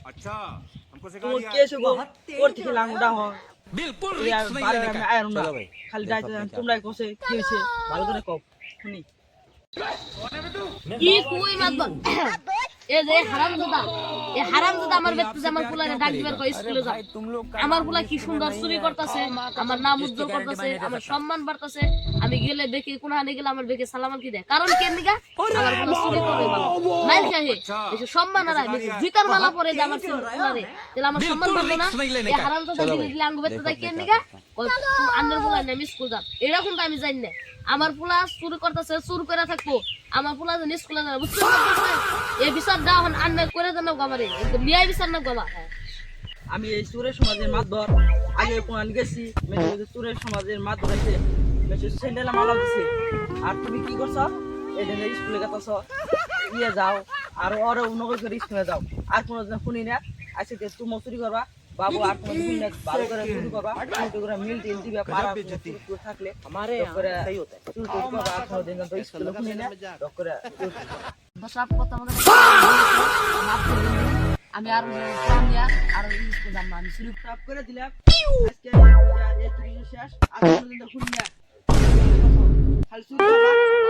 अच्छा हमको सिखा तो दिया केसो गो করতে কি লাঙ্গডা হ বিলকুল রিস্ক नहीं लेने का आयरन ना খালি যাইতে তোমরাই কোসে কি হইছে ভালো করে কও শুনি কি কই মাতবা এ যে হারামজাদা এ হারামজাদা আমার বেতে আমার পোলারে ডাক দিবার কই স্কুলে যাও আমার পোলা কি সুন্দর চুরি করতেছে আমার নাম উজ্জ্বল করতেছে আমার সম্মান বাড়তাছে আমি গেলে দেখি কোনখানে গেলে আমার বেকে সালাম কি দেয় কারণ কেন নিগা আমার পোলা চুরি করে ভালো মাইল খাহে এসে সম্মান আর বেশি জুতার মালা পরে যে আমার পোলারে তাহলে আমার সম্মান বাড়বে না এই হারামজাদা দিলে আঙ্গু বেতে কেন নিগা ওই আন্নার পোলা নাম স্কুল যাও এরকম তো আমি জানি না আমার পোলা চুরি করতেছে চুর করে থাকবো আমার পোলা যেন স্কুলে যাবে বুঝতে পারছেন এই বিচারটা এখন আন্না করে দেন আমারে নিয়াই বিচার না গবা আমি এই সুরের সমাজের মাতবর আগে কোন গেছি মেয়ে সুরের সমাজের মাতবর আছে মেয়ে স্যান্ডেল মালা দিছে আর তুমি কি করছো এই যে স্কুলে গেছছ নিয়ে যাও আর ওরে নগর করে স্কুলে যাও আর কোন শুনি না আজকে তুমি চুরি করবা বাবু আর কোন দিন না ভালো করে চুরি করবা চুরি করে মিল দিন দিবে পারা চুরি থাকলে আমারে सही होता है চুরি করবা আর কোন দিন তো স্কুলে শুনি না করে বস আপ কথা মনে আমি আর নিয়া আর স্কুল যাম আমি চুরি টপ করে দিলাম আজকে এই চুরি শেষ আর কোন দিন শুনি না খালি চুরি করবা